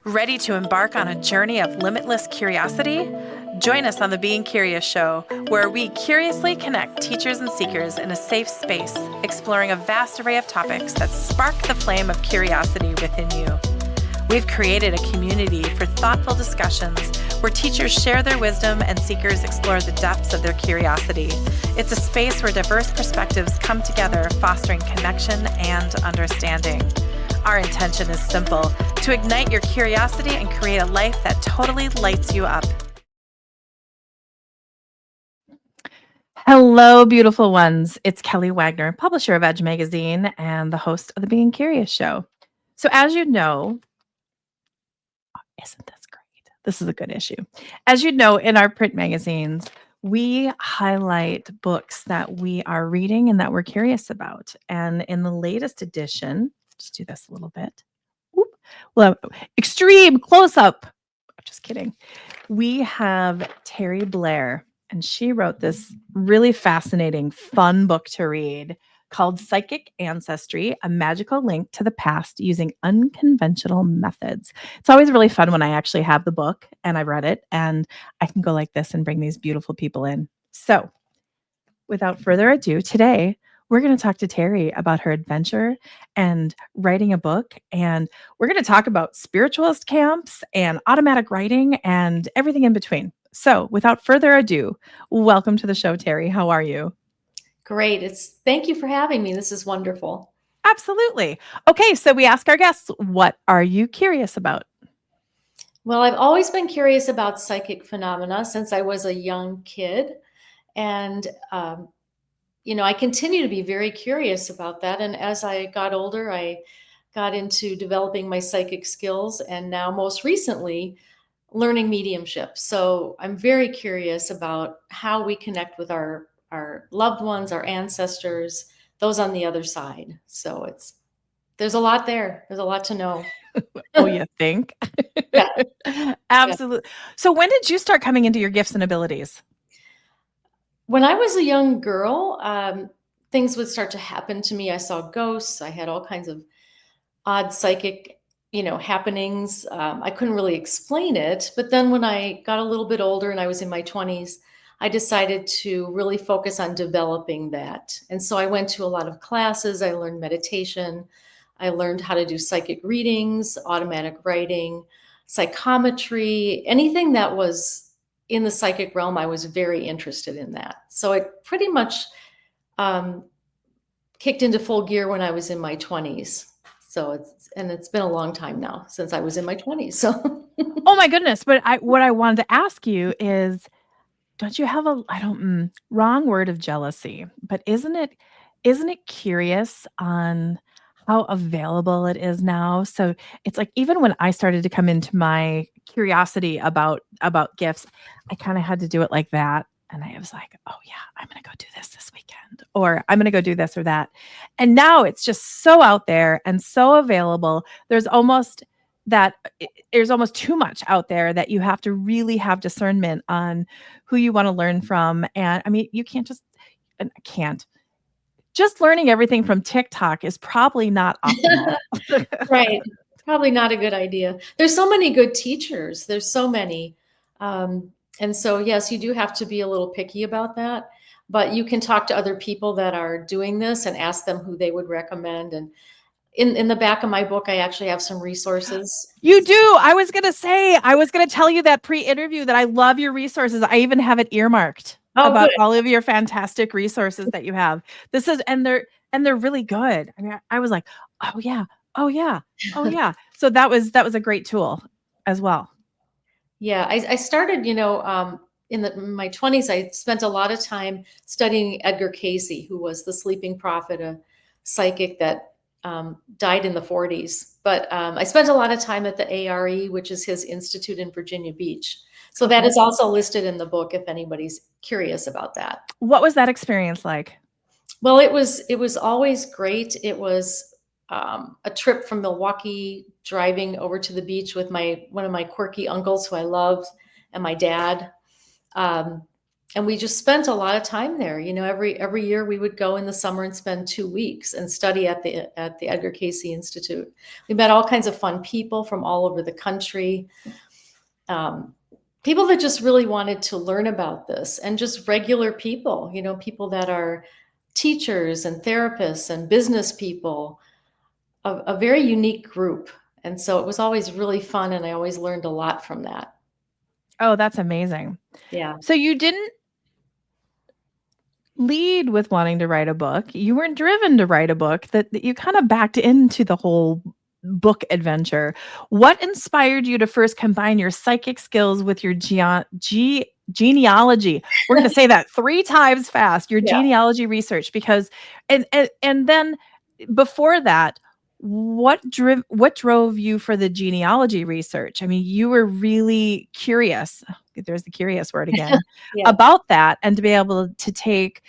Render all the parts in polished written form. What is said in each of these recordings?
Ready to embark on a journey of limitless curiosity? Join us on the Being Curious Show, where we curiously connect teachers and seekers in a safe space, exploring a vast array of topics that spark the flame of curiosity within you. We've created a community for thoughtful discussions where teachers share their wisdom and seekers explore the depths of their curiosity. It's a space where diverse perspectives come together, fostering connection and understanding. Our intention is simple: to ignite your curiosity and create a life that totally lights you up. Hello, beautiful ones. It's Kelly Wagner, publisher of Edge Magazine and the host of the Being Curious Show. So as you know, isn't this great? This is a good issue. As you know, in our print magazines, we highlight books that we are reading and that we're curious about. And in the latest edition, just do this a little bit. Whoop. Well, extreme close up. I'm just kidding. We have Terri Blair, and she wrote this really fascinating, fun book to read called Psychic Ancestry, a magical link to the past using unconventional methods. It's always really fun when I actually have the book and I've read it and I can go like this and bring these beautiful people in. So without further ado, today we're going to talk to Terri about her adventure and writing a book. And we're going to talk about spiritualist camps and automatic writing and everything in between. So without further ado, welcome to the show, Terri. How are you? Great. Thank you for having me. This is wonderful. Absolutely. Okay, so we ask our guests, what are you curious about? Well, I've always been curious about psychic phenomena since I was a young kid. And, I continue to be very curious about that. And as I got older, I got into developing my psychic skills and now most recently learning mediumship. So I'm very curious about how we connect with our loved ones, our ancestors, those on the other side. So there's a lot there. There's a lot to know. Oh, you think? Yeah. Absolutely. Yeah. So when did you start coming into your gifts and abilities? When I was a young girl, things would start to happen to me. I saw ghosts. I had all kinds of odd psychic, happenings. I couldn't really explain it. But then when I got a little bit older and I was in my 20s, I decided to really focus on developing that. And so I went to a lot of classes. I learned meditation. I learned how to do psychic readings, automatic writing, psychometry, anything that was in the psychic realm. I was very interested in that. So it pretty much kicked into full gear when I was in my 20s. So it's been a long time now since I was in my 20s. So oh my goodness. But what I wanted to ask you is, don't you have wrong word of jealousy, but isn't it curious on how available it is now? So it's like, even when I started to come into my curiosity about gifts, I kind of had to do it like that. And I was like, oh yeah, I'm going to go do this weekend, or I'm going to go do this or that. And now it's just so out there and so available. There's almost too much out there that you have to really have discernment on who you want to learn from. And I mean, you can't just learning everything from TikTok is probably not optimal. Right. Probably not a good idea. There's so many good teachers. There's so many. And so, yes, you do have to be a little picky about that, but you can talk to other people that are doing this and ask them who they would recommend. And in the back of my book, I actually have some resources. You do. I was going to tell you that pre-interview that I love your resources. I even have it earmarked about all of your fantastic resources that you have. And they're really good. I mean, I was like, oh yeah. So that was a great tool as well. Yeah, I started, in my 20s, I spent a lot of time studying Edgar Cayce, who was the sleeping prophet, a psychic that died in the 40s. But I spent a lot of time at the A.R.E, which is his institute in Virginia Beach. So that is also listed in the book if anybody's curious about that. What was that experience like? Well, it was always great. It was a trip from Milwaukee, driving over to the beach with one of my quirky uncles who I loved, and my dad. And we just spent a lot of time there. Every year we would go in the summer and spend 2 weeks and study at the Edgar Cayce Institute. We met all kinds of fun people from all over the country. People that just really wanted to learn about this, and just regular people, people that are teachers and therapists and business people, a very unique group. And so it was always really fun, and I always learned a lot from that. Oh, that's amazing. Yeah. So you didn't lead with wanting to write a book. You weren't driven to write a book, that you kind of backed into the whole book adventure. What inspired you to first combine your psychic skills with your genealogy? We're going to say that 3 times fast. Your Yeah. genealogy research, because and then before that, what drove you for the genealogy research? I mean, you were really curious. There's the curious word again, Yeah. about that, and to be able to take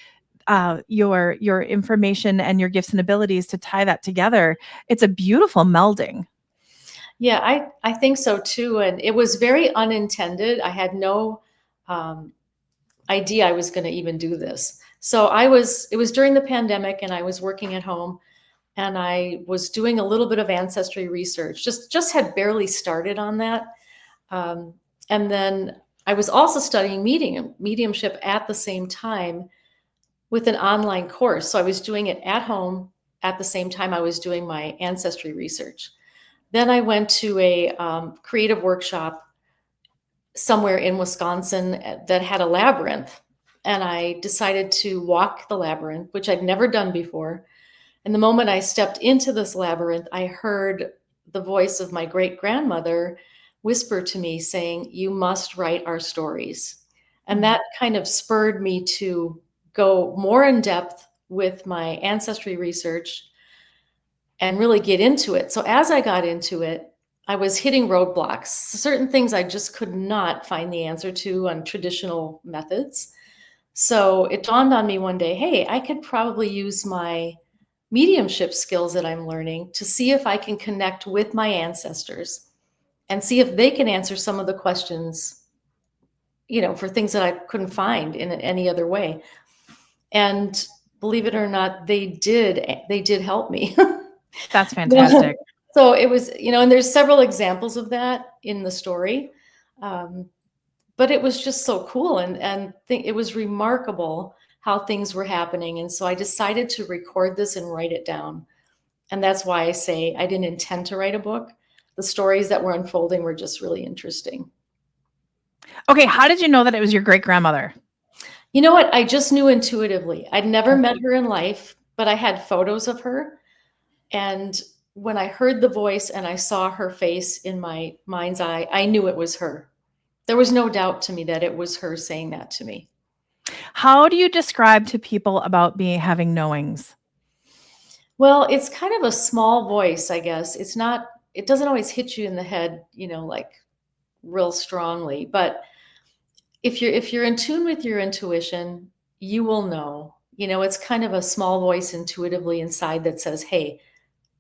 your information and your gifts and abilities to tie that together. It's a beautiful melding. Yeah, I think so too. And it was very unintended. I had no idea I was going to even do this. So it was during the pandemic, and I was working at home, and I was doing a little bit of ancestry research, just had barely started on that. And then I was also studying mediumship at the same time with an online course. So I was doing it at home at the same time I was doing my ancestry research. Then I went to a creative workshop somewhere in Wisconsin that had a labyrinth. And I decided to walk the labyrinth, which I'd never done before. And the moment I stepped into this labyrinth, I heard the voice of my great grandmother whisper to me saying, "You must write our stories." And that kind of spurred me to go more in depth with my ancestry research and really get into it. So as I got into it, I was hitting roadblocks, certain things I just could not find the answer to on traditional methods. So it dawned on me one day, hey, I could probably use my mediumship skills that I'm learning to see if I can connect with my ancestors and see if they can answer some of the questions, for things that I couldn't find in any other way. And believe it or not, they did help me. That's fantastic. So it was, and there's several examples of that in the story. But it was just so cool, and it was remarkable how things were happening. And so I decided to record this and write it down. And that's why I say I didn't intend to write a book. The stories that were unfolding were just really interesting. Okay, how did you know that it was your great grandmother? You know what? I just knew intuitively. I'd never met her in life, but I had photos of her. And when I heard the voice and I saw her face in my mind's eye, I knew it was her. There was no doubt to me that it was her saying that to me. How do you describe to people about having knowings? Well, it's kind of a small voice, I guess. It doesn't always hit you in the head, like real strongly. But if you're in tune with your intuition, you will know. It's kind of a small voice intuitively inside that says, hey,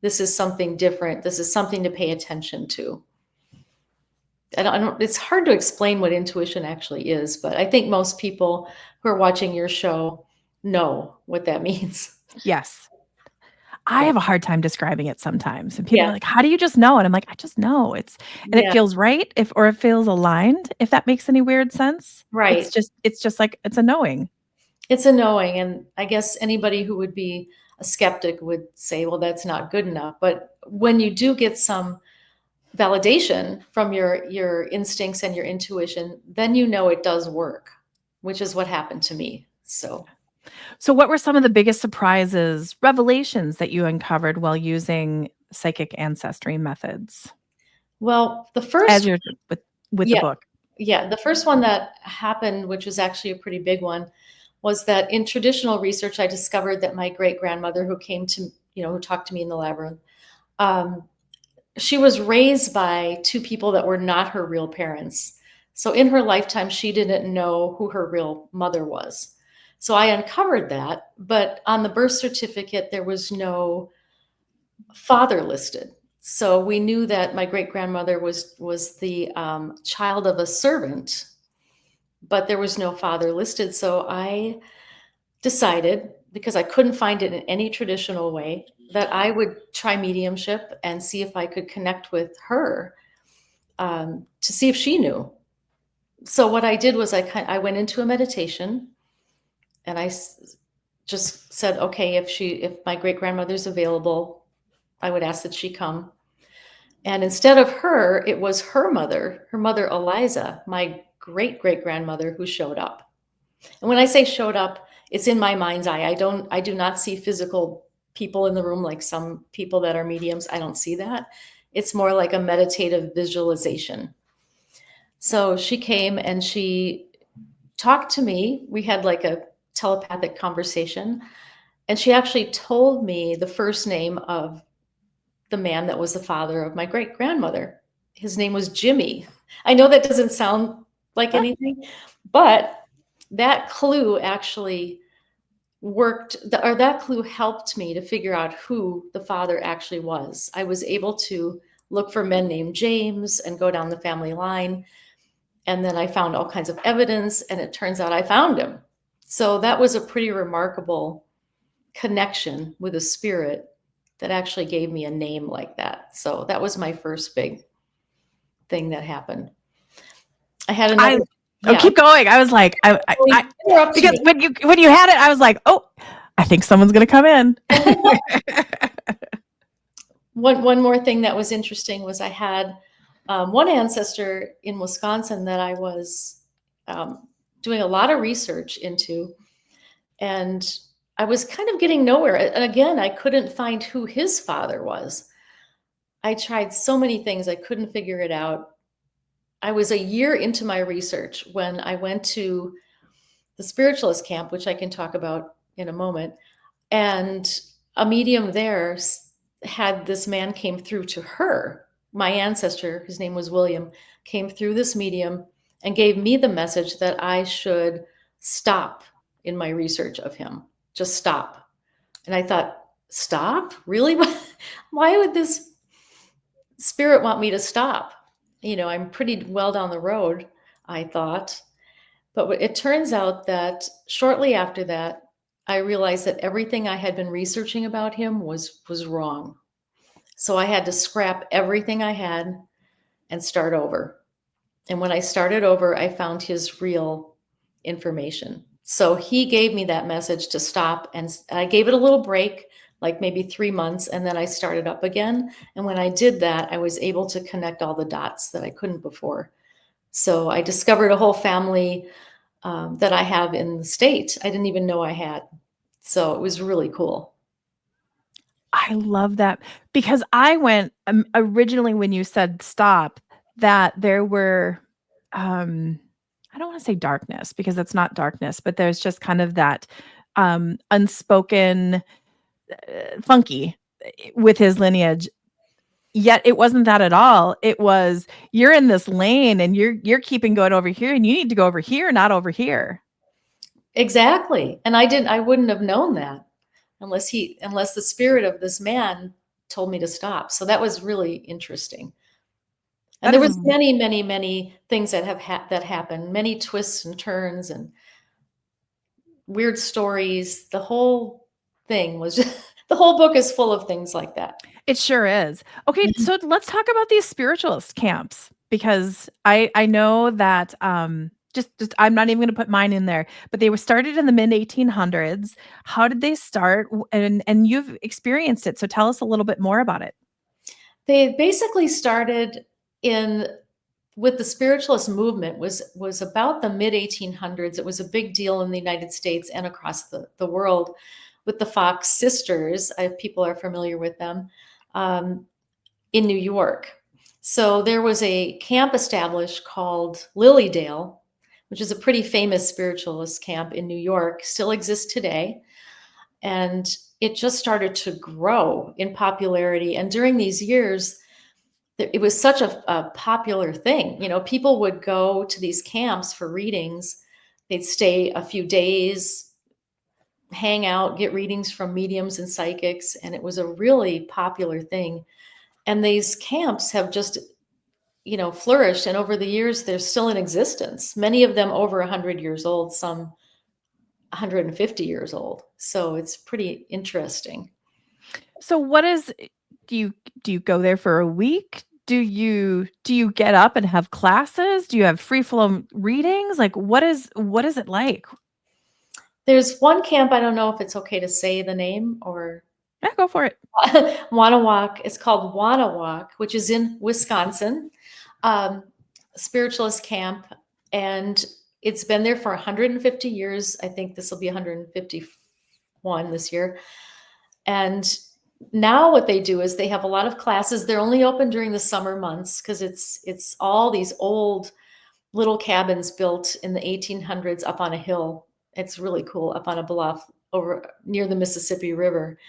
this is something different. This is something to pay attention to. It's hard to explain what intuition actually is, but I think most people who are watching your show know what that means. Yes. I Yeah. have a hard time describing it sometimes. And people Yeah. are like, "How do you just know?" And I'm like, "I just know." And it Yeah. feels right, or it feels aligned, if that makes any weird sense. Right. It's just like it's a knowing. It's a knowing. And I guess anybody who would be a skeptic would say, well, that's not good enough. But when you do get some validation from your instincts and your intuition, then you know it does work, which is what happened to me. So So what were some of the biggest surprises, revelations that you uncovered while using psychic ancestry methods well, the as first you're with the yeah, book? yeah, the first one that happened, which was actually a pretty big one, was that in traditional research, I discovered that my great grandmother, who talked to me in the labyrinth, um, she was raised by two people that were not her real parents. So in her lifetime, she didn't know who her real mother was. So I uncovered that, but on the birth certificate, there was no father listed. So we knew that my great grandmother was the child of a servant, but there was no father listed. So I decided, because I couldn't find it in any traditional way, that I would try mediumship and see if I could connect with her, to see if she knew. So what I did was I went into a meditation, and just said, okay, if my great grandmother's available, I would ask that she come. And instead of her, it was her mother Eliza, my great great grandmother, who showed up. And when I say showed up, it's in my mind's eye. I do not see physical people in the room like some people that are mediums. I don't see that. It's more like a meditative visualization. So she came and she talked to me. We had like a telepathic conversation. And she actually told me the first name of the man that was the father of my great grandmother. His name was Jimmy. I know that doesn't sound like anything, but that clue actually worked, or that clue helped me to figure out who the father actually was. I was able to look for men named James and go down the family line. And then I found all kinds of evidence, and it turns out I found him. So that was a pretty remarkable connection with a spirit that actually gave me a name like that. So that was my first big thing that happened. I had another. Keep going. I was like, because when you had it, I was like, oh, I think someone's going to come in. One more thing that was interesting was I had one ancestor in Wisconsin that I was doing a lot of research into, and I was kind of getting nowhere. And again, I couldn't find who his father was. I tried so many things, I couldn't figure it out. I was a year into my research when I went to the spiritualist camp, which I can talk about in a moment. And a medium there had this man came through to her. My ancestor, his name was William, came through this medium and gave me the message that I should stop in my research of him. Just stop. And I thought, stop? Really? Why would this spirit want me to stop? You know, I'm pretty well down the road, I thought. But it turns out that shortly after that, I realized that everything I had been researching about him was wrong. So I had to scrap everything I had and start over. And when I started over, I found his real information. So he gave me that message to stop, and I gave it a little break, like maybe 3 months, and then I started up again. And when I did that, I was able to connect all the dots that I couldn't before. So I discovered a whole family that I have in the state I didn't even know I had. So it was really cool. I love that, because I went originally when you said stop, that there were, I don't want to say darkness, because it's not darkness, but there's just kind of that unspoken funky with his lineage. Yet it wasn't that at all. It was, you're in this lane and you're keeping going over here, and you need to go over here, not over here. Exactly. And I wouldn't have known that unless the spirit of this man told me to stop. So that was really interesting. And there was many, many, many things that that happened, many twists and turns and weird stories. The whole thing was the whole book is full of things like that. It sure is. Okay, so let's talk about these spiritualist camps, because I know that just I'm not even going to put mine in there, but they were started in the mid 1800s. How did they start? And you've experienced it, so tell us a little bit more about it. They basically started with the spiritualist movement was about the mid 1800s. It was a big deal in the United States and across the world with the Fox sisters. People are familiar with them, in New York. So there was a camp established called Lilydale, which is a pretty famous spiritualist camp in New York, still exists today. And it just started to grow in popularity. And during these years, it was such a popular thing. You know, people would go to these camps for readings. They'd stay a few days, hang out, get readings from mediums and psychics. And it was a really popular thing. And these camps have just flourished. And over the years, they're still in existence. Many of them over 100 years old, some 150 years old. So it's pretty interesting. So what is do you go there for a week? Do you get up and have classes? Do you have free flow readings? Like what is it like? There's one camp, I don't know if it's okay to say the name or Yeah, go for it. Wanawalk. It's called Wanawalk, which is in Wisconsin, spiritualist camp. And it's been there for 150 years. I think this will be 151 this year. And now what they do is they have a lot of classes. They're only open during the summer months because it's all these old little cabins built in the 1800s up on a hill. It's really cool, up on a bluff over near the Mississippi River.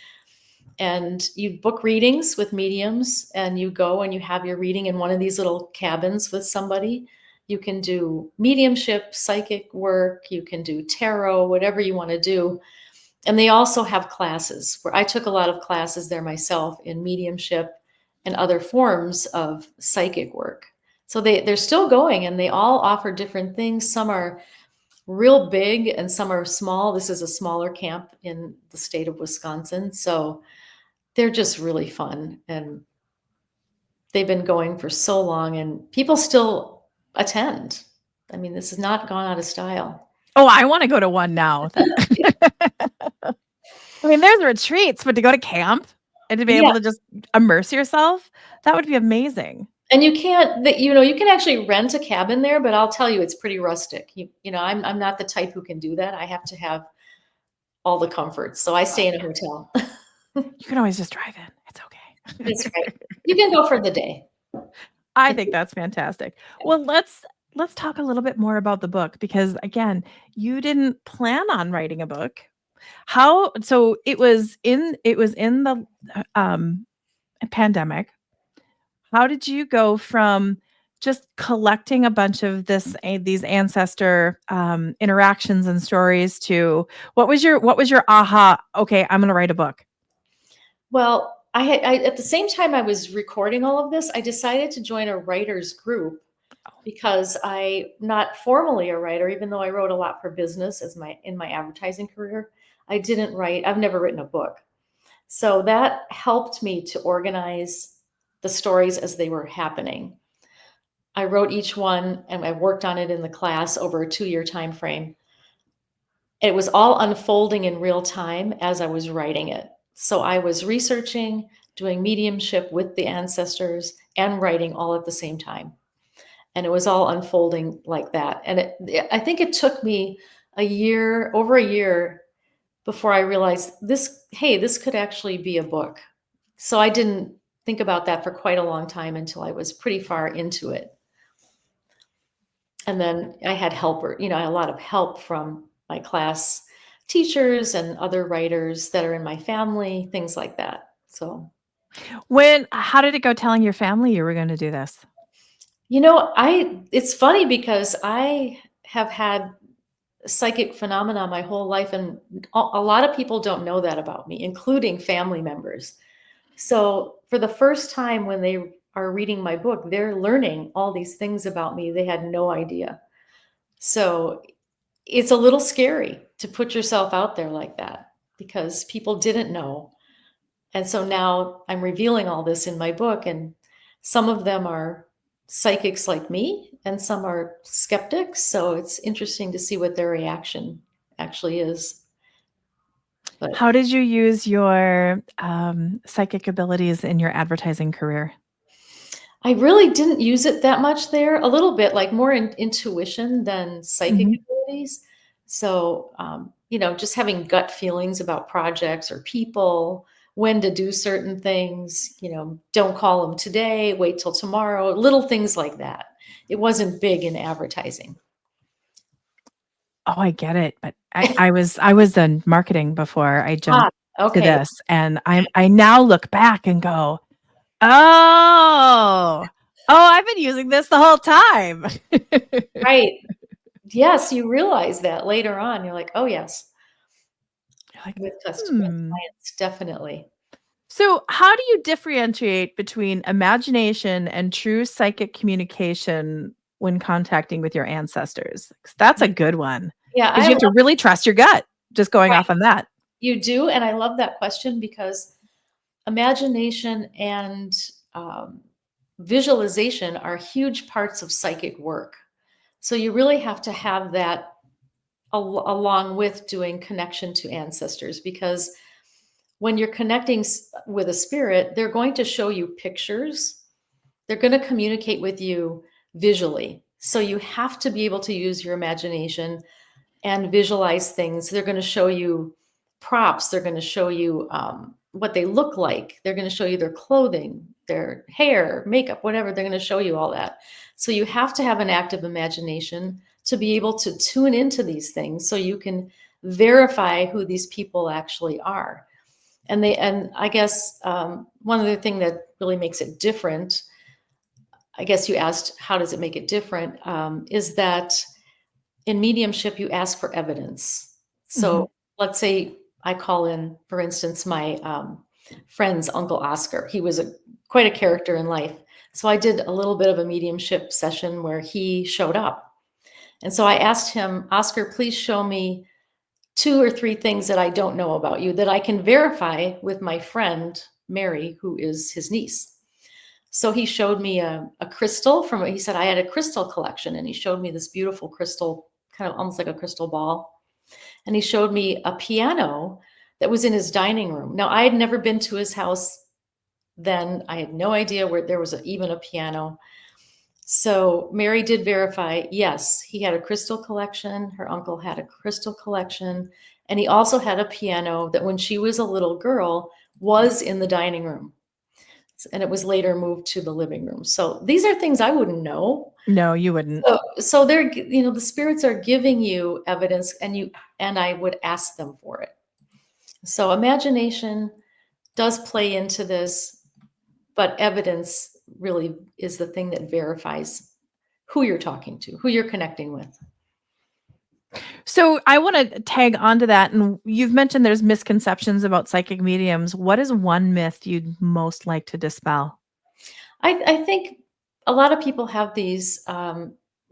And you book readings with mediums, and you go and you have your reading in one of these little cabins with somebody. You can do mediumship, psychic work, you can do tarot, whatever you want to do. And they also have classes, where I took a lot of classes there myself in mediumship and other forms of psychic work. So they're still going, and they all offer different things. Some are real big and some are small. This is a smaller camp in the state of Wisconsin. So they're just really fun, and they've been going for so long, and people still attend. I mean, this has not gone out of style. Oh, I want to go to one now. I mean, there's retreats, but to go to camp and to be able to just immerse yourself, that would be amazing. And you can't, you can actually rent a cabin there, but I'll tell you, it's pretty rustic. I'm not the type who can do that. I have to have all the comforts. So I stay in a hotel. You can always just drive in. It's okay. That's right. You can go for the day. I think that's fantastic. Well, let's talk a little bit more about the book, because again, you didn't plan on writing a book. So it was in the pandemic. How did you go from just collecting a bunch of these ancestor interactions and stories to what was your aha? Okay, I'm going to write a book. Well, I at the same time I was recording all of this, I decided to join a writers group, because I'm not formally a writer, even though I wrote a lot for business in my advertising career. I've never written a book. So that helped me to organize the stories as they were happening. I wrote each one, and I worked on it in the class over a 2-year time frame. It was all unfolding in real time as I was writing it. So I was researching, doing mediumship with the ancestors, and writing all at the same time. And it was all unfolding like that. And I think it took me over a year before I realized this could actually be a book. So I didn't think about that for quite a long time until I was pretty far into it. And then I had I had a lot of help from my class teachers and other writers that are in my family, things like that. So How did it go telling your family you were going to do this? It's funny because I have had psychic phenomena my whole life, and a lot of people don't know that about me, including family members. So for the first time, when they are reading my book, they're learning all these things about me they had no idea. So it's a little scary to put yourself out there like that, because people didn't know. And so now I'm revealing all this in my book, and some of them are psychics like me, and some are skeptics. So it's interesting to see what their reaction actually is. But How did you use your psychic abilities in your advertising career? I really didn't use it that much there. A little bit, like more intuition than psychic abilities. So, just having gut feelings about projects or people, when to do certain things, don't call them today, wait till tomorrow, little things like that. It wasn't big in advertising. Oh, I get it. But I was in marketing before I jumped to this, and I now look back and go, oh, I've been using this the whole time. Right. Yes, you realize that later on. You're like, oh yes. You're like, With customer clients, definitely. So, how do you differentiate between imagination and true psychic communication when contacting with your ancestors? 'Cause that's a good one Yeah, because I you have to love really trust your gut just going right. off on that. You do, and I love that question because imagination and um, visualization are huge parts of psychic work. So you really have to have that along with doing connection to ancestors, because when you're connecting with a spirit, they're going to show you pictures. They're going to communicate with you visually. So you have to be able to use your imagination and visualize things. They're going to show you props. They're going to show you what they look like. They're going to show you their clothing, their hair, makeup, whatever. They're going to show you all that. So you have to have an active imagination to be able to tune into these things so you can verify who these people actually are. And I guess one other thing that really makes it different, I guess you asked, how does it make it different, is that in mediumship, you ask for evidence. Mhm. So let's say I call in, for instance, my friend's Uncle Oscar. He was quite a character in life. So I did a little bit of a mediumship session where he showed up. And so I asked him, Oscar, please show me 2 or 3 things that I don't know about you that I can verify with my friend, Mary, who is his niece. So he showed me a crystal he said I had a crystal collection, and he showed me this beautiful crystal, kind of almost like a crystal ball. And he showed me a piano that was in his dining room. Now, I had never been to his house then. I had no idea where there was even a piano. So Mary did verify, yes, he had a crystal collection. Her uncle had a crystal collection. And he also had a piano that when she was a little girl was in the dining room. And it was later moved to the living room. So these are things I wouldn't know. No, you wouldn't. So they're, the spirits are giving you evidence, and I would ask them for it. So imagination does play into this, but evidence really is the thing that verifies who you're talking to, who you're connecting with. So, I wanna tag onto that, and you've mentioned there's misconceptions about psychic mediums. What is one myth you'd most like to dispel? I think a lot of people have these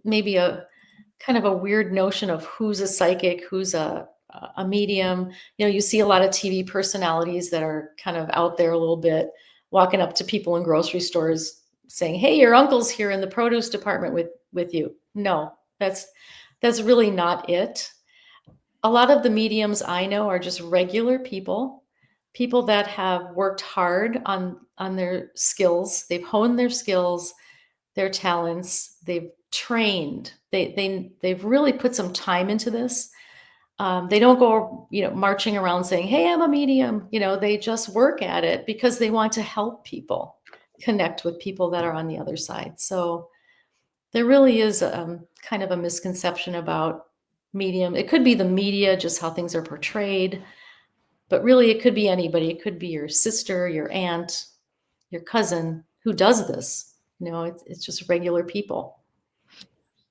maybe a kind of a weird notion of who's a psychic, who's a medium. You see a lot of TV personalities that are kind of out there a little bit, walking up to people in grocery stores saying, "Hey, your uncle's here in the produce department with you." No, that's really not it. A lot of the mediums I know are just regular people that have worked hard on their skills. They've honed their skills, their talents. They've trained. They've really put some time into this. They don't go, marching around saying, "Hey, I'm a medium." They just work at it because they want to help people connect with people that are on the other side. So there really is kind of a misconception about medium. It could be the media, just how things are portrayed, but really it could be anybody. It could be your sister, your aunt, your cousin who does this. It's just regular people.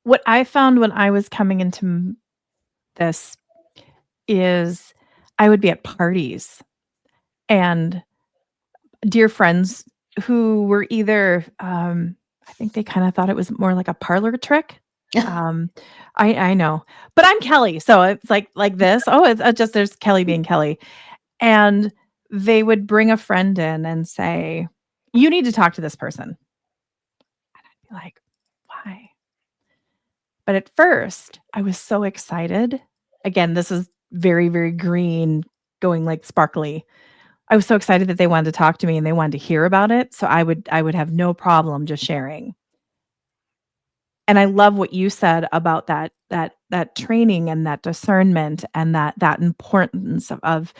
What I found when I was coming into this is I would be at parties and dear friends who were either, I think they kinda thought it was more like a parlor trick. Um, I know, but I'm Kelly, so it's like this. Oh, it's just there's Kelly being Kelly, and they would bring a friend in and say, "You need to talk to this person." Be like, "Why?" But at first, I was so excited. Again, this is very, very green, going, like, sparkly. I was so excited that they wanted to talk to me and they wanted to hear about it, so I would have no problem just sharing. And I love what you said about that training and that discernment and that importance of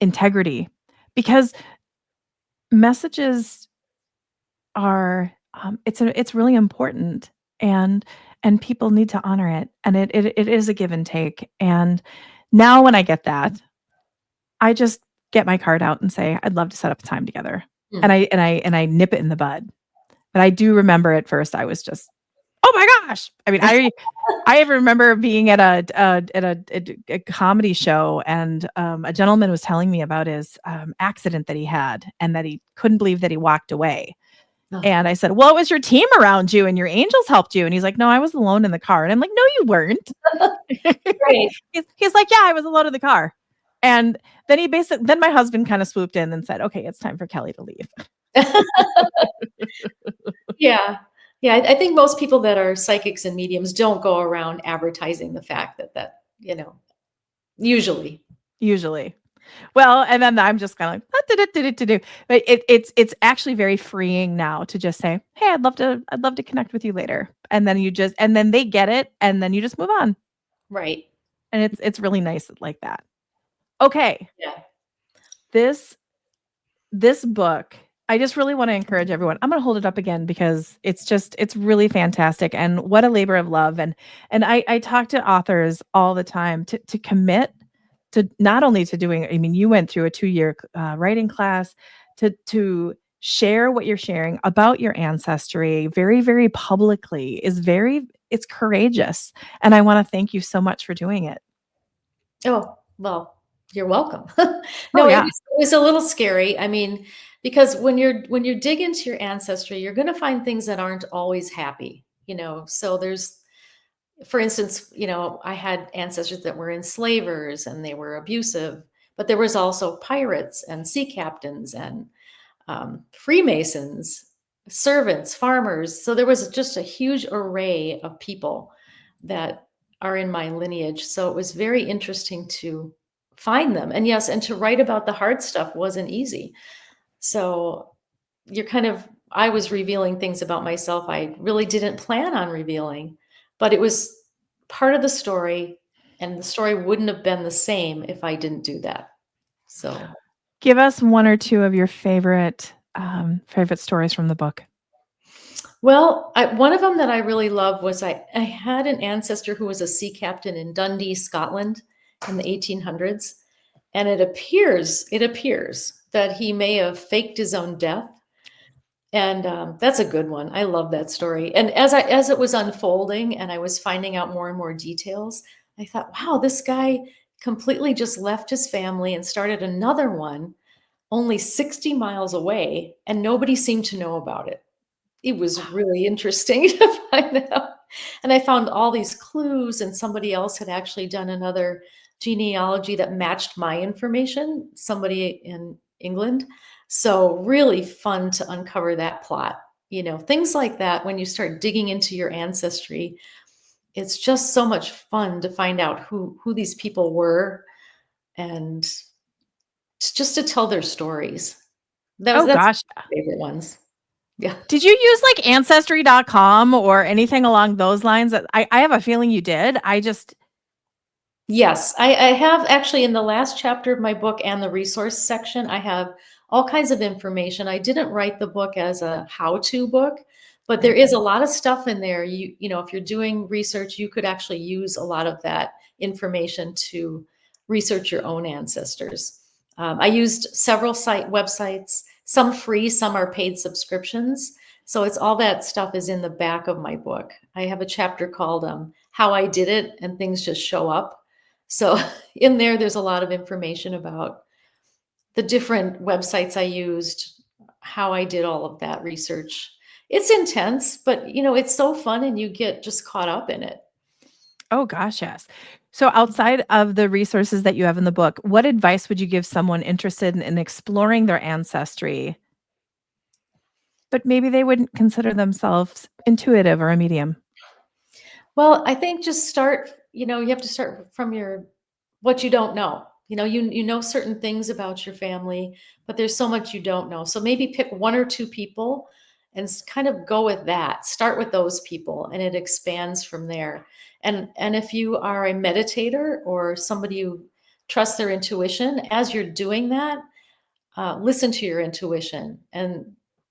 integrity, because messages are, it's really important, and people need to honor it, and it is a give and take, and now when I get that, I just get my card out and say, "I'd love to set up a time together." Hmm. And I nip it in the bud. But I do remember at first I was just, oh my gosh. I mean, I remember being at a comedy show, and a gentleman was telling me about his accident that he had, and that he couldn't believe that he walked away. Oh, And I said, "Well, it was your team around you and your angels helped you." And he's like, "No, I was alone in the car." And I'm like, "No, you weren't." great. He's like, "Yeah, I was alone in the car." And then my husband kind of swooped in and said, "Okay, it's time for Kelly to leave." Yeah. Yeah, I think most people that are psychics and mediums don't go around advertising the fact that, usually. Usually. Well, and then I'm just kind of like, "Ah, but it's actually very freeing now to just say, "Hey, I'd love to connect with you later." And then they get it, and then you just move on. Right. And it's really nice like that. Okay. Yeah. This this book, I just really want to encourage everyone. I'm going to hold it up again because it's really fantastic, and what a labor of love. And I talk to authors all the time to commit to not only to doing, I mean, you went through a 2-year writing class to share what you're sharing about your ancestry very, very publicly it's courageous. And I want to thank you so much for doing it. Oh, well, you're welcome. Oh No, it yeah. was it was a little scary. I mean, because when you dig into your ancestry, you're gonna find things that aren't always happy. So there's for instance, I had ancestors that were enslavers and they were abusive, but there was also pirates and sea captains and Freemasons, servants, farmers. So there was just a huge array of people that are in my lineage. So it was very interesting to find them. And yes, and to write about the hard stuff wasn't easy. So I was revealing things about myself I really didn't plan on revealing, but it was part of the story. And the story wouldn't have been the same if I didn't do that. So Give us one or two of your favorite stories from the book. Well, one of them that I really love was I had an ancestor who was a sea captain in Dundee, Scotland in the 1800s. And it appears that he may have faked his own death. And that's a good one. I love that story. And as it was unfolding and I was finding out more and more details, I thought, wow, this guy completely just left his family and started another one only 60 miles away, and nobody seemed to know about it. It was really interesting to find out. And I found all these clues, and somebody else had actually done another genealogy that matched my information, somebody in England. So really fun to uncover that plot. Things like that when you start digging into your ancestry, it's just so much fun to find out who these people were and just to tell their stories. Oh That's gosh. my favorite ones. Yeah. Did you use like ancestry.com or anything along those lines? I have a feeling you did. Yes, I have actually in the last chapter of my book and the resource section, I have all kinds of information. I didn't write the book as a how-to book, but there is a lot of stuff in there. If you're doing research, you could actually use a lot of that information to research your own ancestors. I used several websites, some free, some are paid subscriptions. So it's all that stuff is in the back of my book. I have a chapter called How I Did It, and things just show up. So in there's a lot of information about the different websites I used, how I did all of that research. It's intense, but it's so fun and you get just caught up in it. Oh gosh, yes. So outside of the resources that you have in the book, what advice would you give someone interested in exploring their ancestry, but maybe they wouldn't consider themselves intuitive or a medium? Well, I think just you have to start from what you don't know. You know certain things about your family, but there's so much you don't know. So maybe pick one or two people and kind of go with that. Start with those people and it expands from there. And if you are a meditator or somebody who trusts their intuition, as you're doing that, listen to your intuition and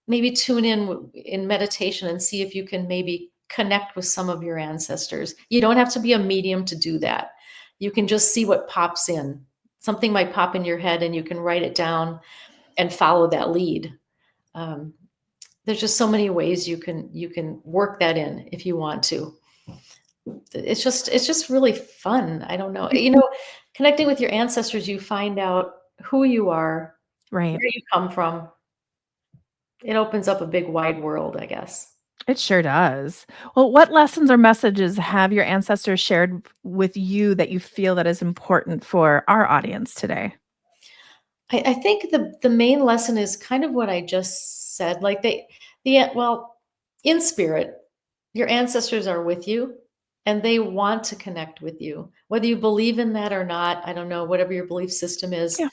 maybe tune in meditation and see if you can maybe connect with some of your ancestors. You don't have to be a medium to do that. You can just see what pops in. Something might pop in your head and you can write it down and follow that lead. Um, there's just so many ways you can work that in if you want to. It's just really fun. I don't know. Connecting with your ancestors, you find out who you are, Right. where you come from. It opens up a big wide world, I guess. It sure does. Well, what lessons or messages have your ancestors shared with you that you feel that is important for our audience today? I think the main lesson is kind of what I just said. Like well, in spirit, your ancestors are with you and they want to connect with you. Whether you believe in that or not, I don't know, whatever your belief system is, Yeah.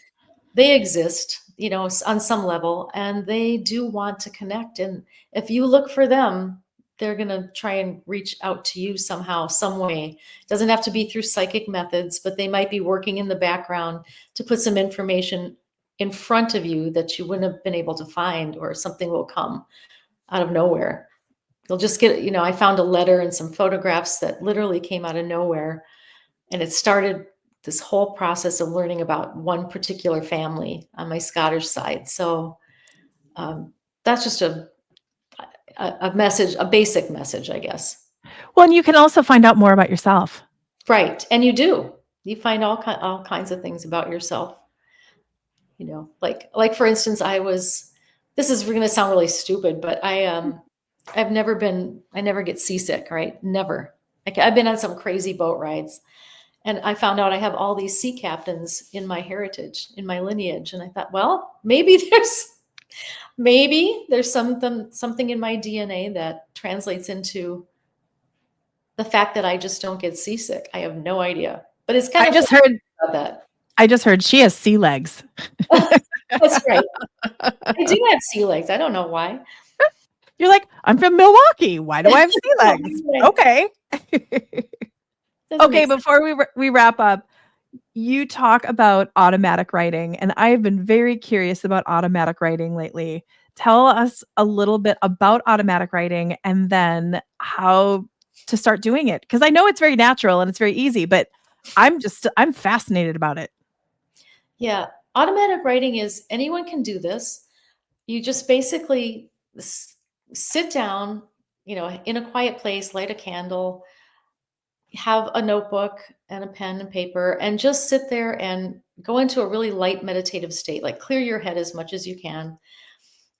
they exist, on some level, and they do want to connect. And if you look for them, they're going to try and reach out to you somehow, some way. It doesn't have to be through psychic methods, but they might be working in the background to put some information in front of you that you wouldn't have been able to find, or something will come out of nowhere. You'll just get, I found a letter and some photographs that literally came out of nowhere. And it started this whole process of learning about one particular family on my Scottish side. So that's just a message, a basic message, I guess. Well, and you can also find out more about yourself. Right. And you do. You find all kinds of things about yourself. Like for instance, this is going to sound really stupid, but I never get seasick, right? Never. Like, I've been on some crazy boat rides, and I found out I have all these sea captains in my heritage, in my lineage. And I thought, well, maybe there's something in my DNA that translates into the fact that I just don't get seasick. I have no idea, but it's kind I of just fun heard about that. I just heard she has sea legs. That's right. I do have sea legs. I don't know why. You're like, "I'm from Milwaukee. Why do I have sea legs?" Okay. Doesn't Okay, make sense. before we wrap up, you talk about automatic writing, and I have been very curious about automatic writing lately. Tell us a little bit about automatic writing and then how to start doing it, because I know it's very natural and it's very easy, but I'm fascinated about it. Yeah. Automatic writing is, anyone can do this. You just basically sit down, in a quiet place, light a candle, have a notebook and a pen and paper, and just sit there and go into a really light meditative state. Like, clear your head as much as you can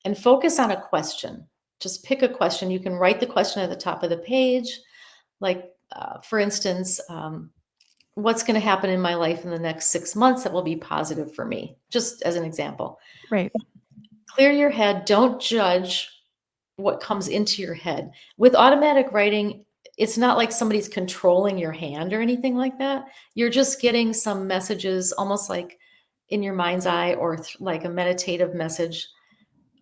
and focus on a question. Just pick a question. You can write the question at the top of the page. Like, for instance, what's going to happen in my life in the next 6 months that will be positive for me? Just as an example. Right. Clear your head. Don't judge what comes into your head. With automatic writing, it's not like somebody's controlling your hand or anything like that. You're just getting some messages, almost like in your mind's eye, or like a meditative message.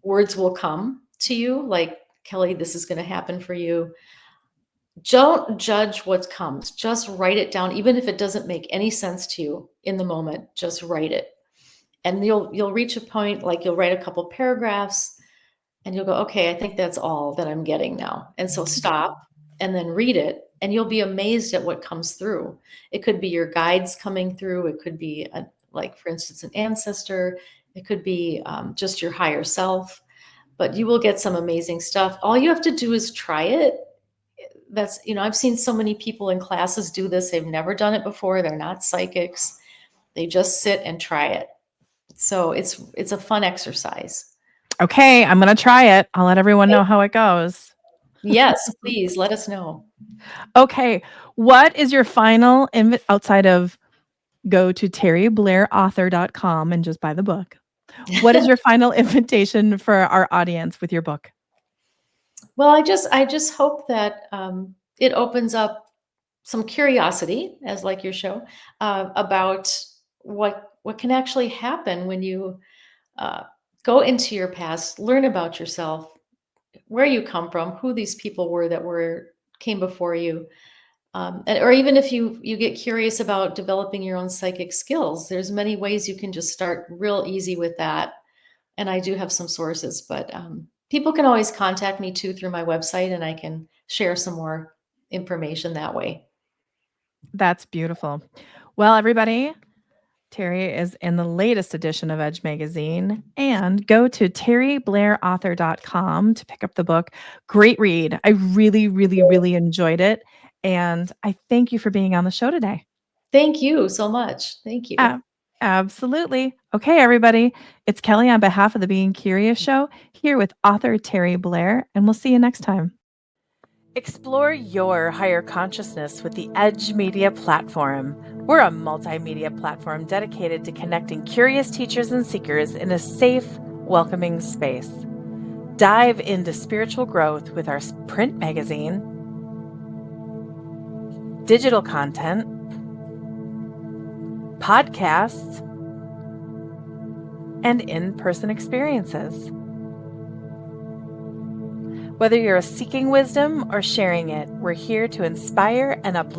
Words will come to you like, Kelly, this is going to happen for you. Don't judge what comes. Just write it down. Even if it doesn't make any sense to you in the moment, just write it. And you'll reach a point, like you'll write a couple paragraphs and you'll go, okay, I think that's all that I'm getting now. And so stop and then read it, and you'll be amazed at what comes through. It could be your guides coming through. It could be like, for instance, an ancestor. It could be just your higher self, but you will get some amazing stuff. All you have to do is try it. I've seen so many people in classes do this. They've never done it before. They're not psychics. They just sit and try it. So it's a fun exercise. Okay, I'm gonna try it. I'll let everyone know how it goes. Yes, please let us know. Okay, what is your final outside of go to terriblaireauthor.com and just buy the book? What is your final invitation for our audience with your book? Well, I just hope that it opens up some curiosity, as like your show, about what can actually happen when you go into your past, learn about yourself, where you come from, who these people were that came before you, or even if you get curious about developing your own psychic skills. There's many ways you can just start real easy with that. And I do have some sources, but people can always contact me too through my website, and I can share some more information that way. That's beautiful. Well, everybody, Terri is in the latest edition of Edge Magazine. And go to terriblaireauthor.com to pick up the book. Great read. I really, really, really enjoyed it. And I thank you for being on the show today. Thank you so much. Thank you. Absolutely. Okay, everybody. It's Kelly on behalf of the Being Curious Show here with author Terri Blair, and we'll see you next time. Explore your higher consciousness with the Edge Media Platform. We're a multimedia platform dedicated to connecting curious teachers and seekers in a safe, welcoming space. Dive into spiritual growth with our print magazine, digital content, podcasts, and in-person experiences. Whether you're seeking wisdom or sharing it, we're here to inspire and uplift